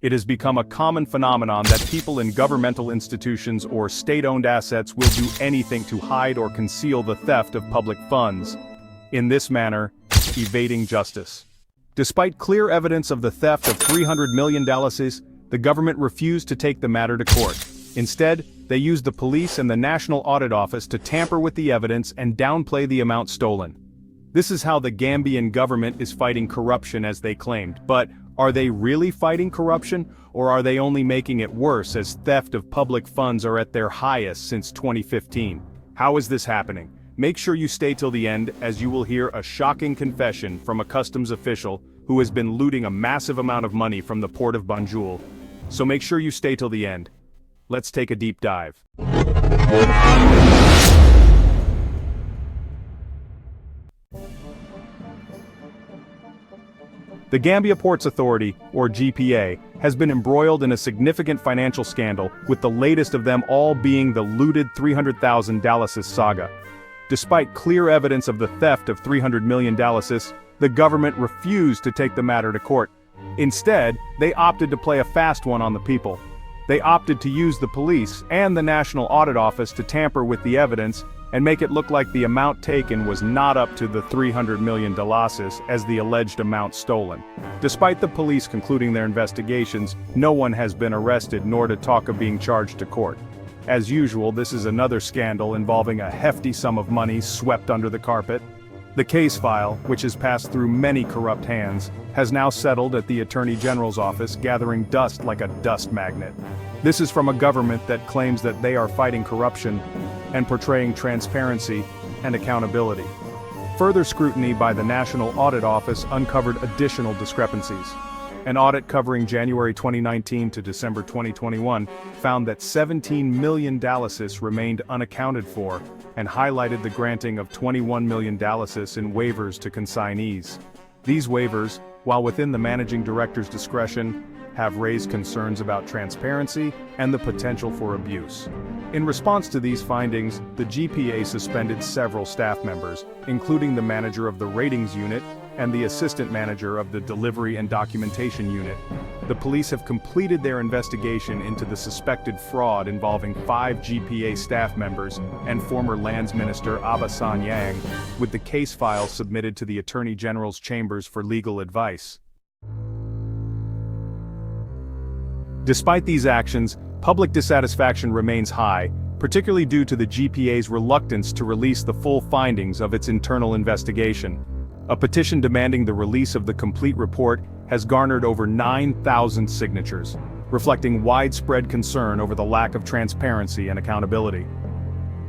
It has become a common phenomenon that people in governmental institutions or state-owned assets will do anything to hide or conceal the theft of public funds. In this manner, evading justice. Despite clear evidence of the theft of $300 million, the government refused to take the matter to court. Instead, they used the police and the National Audit Office to tamper with the evidence and downplay the amount stolen. This is how the Gambian government is fighting corruption as they claimed, but are they really fighting corruption, or are they only making it worse as theft of public funds are at their highest since 2015? How is this happening? Make sure you stay till the end, as you will hear a shocking confession from a customs official who has been looting a massive amount of money from the port of Banjul. So make sure you stay till the end. Let's take a deep dive. The Gambia Ports Authority, or GPA, has been embroiled in a significant financial scandal, with the latest of them all being the looted $300,000 saga. Despite clear evidence of the theft of $300 million, the government refused to take the matter to court. Instead, they opted to play a fast one on the people. They opted to use the police and the National Audit Office to tamper with the evidence and make it look like the amount taken was not up to the $300 million as the alleged amount stolen. Despite the police concluding their investigations, no one has been arrested nor to talk of being charged to court. As usual, this is another scandal involving a hefty sum of money swept under the carpet. The case file, which has passed through many corrupt hands, has now settled at the Attorney General's office, gathering dust like a dust magnet. This is from a government that claims that they are fighting corruption and portraying transparency and accountability. Further scrutiny by the National Audit Office uncovered additional discrepancies. An audit covering January 2019 to December 2021 found that $17 million remained unaccounted for and highlighted the granting of $21 million in waivers to consignees. These waivers, while within the managing director's discretion, have raised concerns about transparency and the potential for abuse. In response to these findings, the GPA suspended several staff members, including the manager of the ratings unit and the assistant manager of the delivery and documentation unit. The police have completed their investigation into the suspected fraud involving 5 GPA staff members and former Lands Minister Abasan Yang, with the case file submitted to the Attorney General's chambers for legal advice. Despite these actions, public dissatisfaction remains high, particularly due to the GPA's reluctance to release the full findings of its internal investigation. A petition demanding the release of the complete report has garnered over 9,000 signatures, reflecting widespread concern over the lack of transparency and accountability.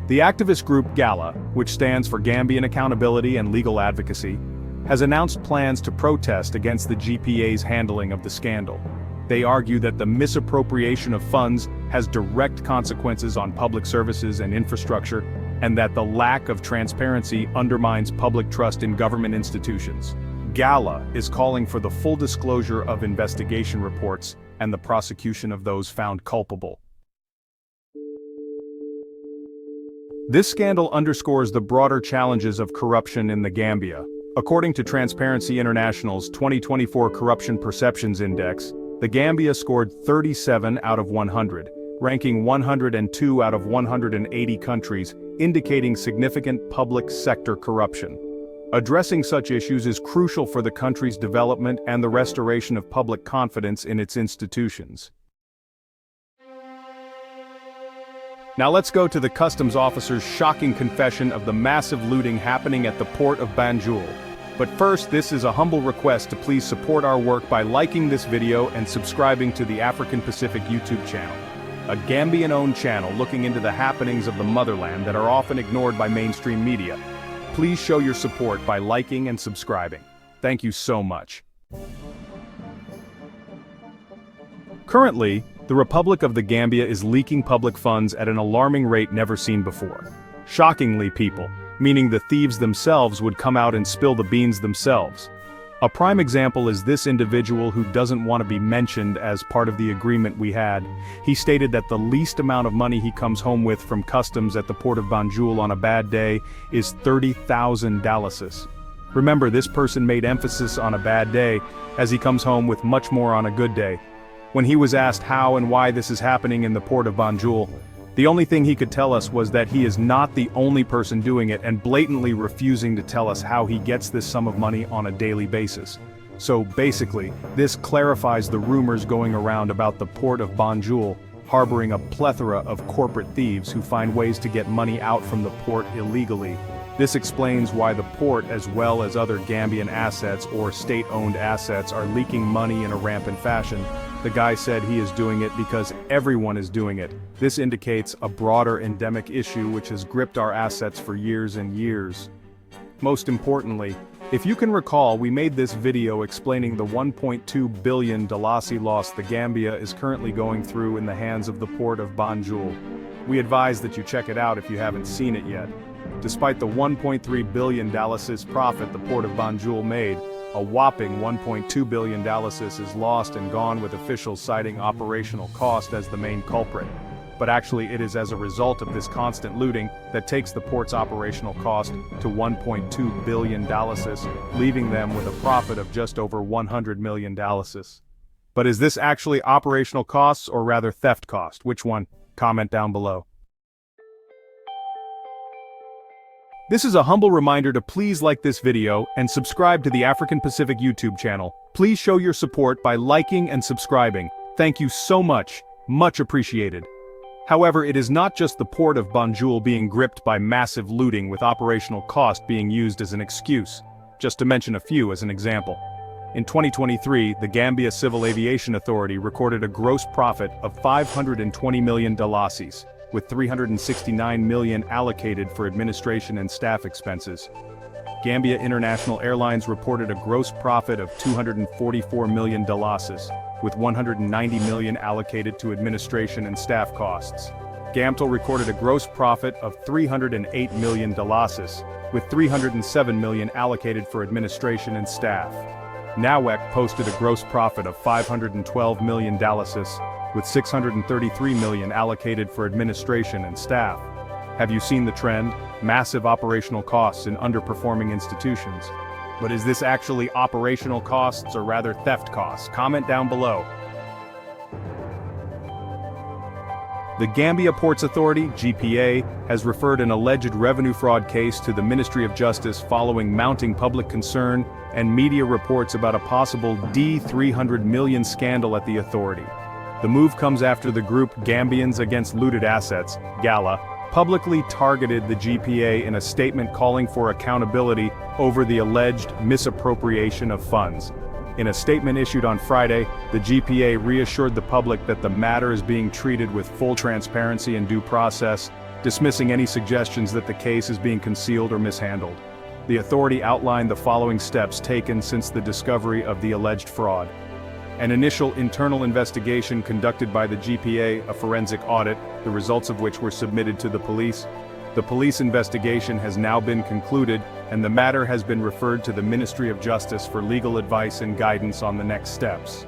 The activist group GALA, which stands for Gambian Accountability and Legal Advocacy, has announced plans to protest against the GPA's handling of the scandal. They argue that the misappropriation of funds has direct consequences on public services and infrastructure, and that the lack of transparency undermines public trust in government institutions. GALA is calling for the full disclosure of investigation reports and the prosecution of those found culpable. This scandal underscores the broader challenges of corruption in the Gambia. According to Transparency International's 2024 Corruption Perceptions Index, the Gambia scored 37 out of 100, ranking 102 out of 180 countries, indicating significant public sector corruption. Addressing such issues is crucial for the country's development and the restoration of public confidence in its institutions. Now let's go to the customs officer's shocking confession of the massive looting happening at the port of Banjul. But first, this is a humble request to please support our work by liking this video and subscribing to the African Pacific YouTube channel, a Gambian-owned channel looking into the happenings of the motherland that are often ignored by mainstream media. Please show your support by liking and subscribing. Thank you so much. Currently, the Republic of the Gambia is leaking public funds at an alarming rate never seen before. Shockingly, people, meaning the thieves themselves would come out and spill the beans themselves. A prime example is this individual who doesn't want to be mentioned as part of the agreement we had. He stated that the least amount of money he comes home with from customs at the port of Banjul on a bad day is $30,000. Remember, this person made emphasis on a bad day, as he comes home with much more on a good day. When he was asked how and why this is happening in the port of Banjul, the only thing he could tell us was that he is not the only person doing it and blatantly refusing to tell us how he gets this sum of money on a daily basis. So basically, this clarifies the rumors going around about the port of Banjul harboring a plethora of corporate thieves who find ways to get money out from the port illegally. This explains why the port, as well as other Gambian assets or state-owned assets, are leaking money in a rampant fashion. The guy said he is doing it because everyone is doing it. This indicates a broader endemic issue which has gripped our assets for years and years. Most importantly, if you can recall, we made this video explaining the $1.2 billion Dalasi loss the Gambia is currently going through in the hands of the port of Banjul. We advise that you check it out if you haven't seen it yet. Despite the $1.3 billion profit the port of Banjul made, a whopping $1.2 billion is lost and gone, with officials citing operational cost as the main culprit. But actually it is as a result of this constant looting that takes the port's operational cost to $1.2 billion, leaving them with a profit of just over $100 million. But is this actually operational costs or rather theft cost? Which one? Comment down below. This is a humble reminder to please like this video and subscribe to the African Pacific YouTube channel. Please show your support by liking and subscribing. Thank you so much. Much appreciated. However, it is not just the port of Banjul being gripped by massive looting, with operational cost being used as an excuse. Just to mention a few as an example. In 2023, the Gambia Civil Aviation Authority recorded a gross profit of $520 million, with $369 million allocated for administration and staff expenses. Gambia International Airlines reported a gross profit of $244 million, with $190 million allocated to administration and staff costs. GAMTL recorded a gross profit of $308 million, with $307 million allocated for administration and staff. NAWEC posted a gross profit of $512 million, with $633 million allocated for administration and staff. Have you seen the trend? Massive operational costs in underperforming institutions. But is this actually operational costs or rather theft costs? Comment down below. The Gambia Ports Authority, GPA, has referred an alleged revenue fraud case to the Ministry of Justice following mounting public concern and media reports about a possible D300 million scandal at the authority. The move comes after the group Gambians Against Looted Assets, GALA, publicly targeted the GPA in a statement calling for accountability over the alleged misappropriation of funds. In a statement issued on Friday, the GPA reassured the public that the matter is being treated with full transparency and due process, dismissing any suggestions that the case is being concealed or mishandled. The authority outlined the following steps taken since the discovery of the alleged fraud. An initial internal investigation conducted by the GPA, a forensic audit, the results of which were submitted to the police. The police investigation has now been concluded, and the matter has been referred to the Ministry of Justice for legal advice and guidance on the next steps.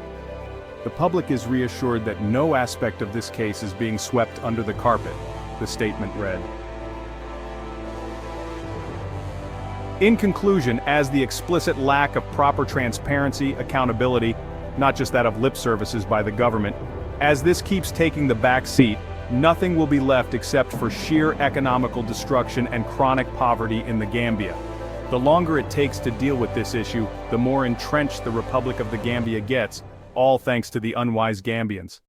The public is reassured that no aspect of this case is being swept under the carpet, the statement read. In conclusion, as the explicit lack of proper transparency, accountability, not just that of lip services by the government, as this keeps taking the back seat, nothing will be left except for sheer economical destruction and chronic poverty in the Gambia. The longer it takes to deal with this issue, the more entrenched the Republic of the Gambia gets, all thanks to the unwise Gambians.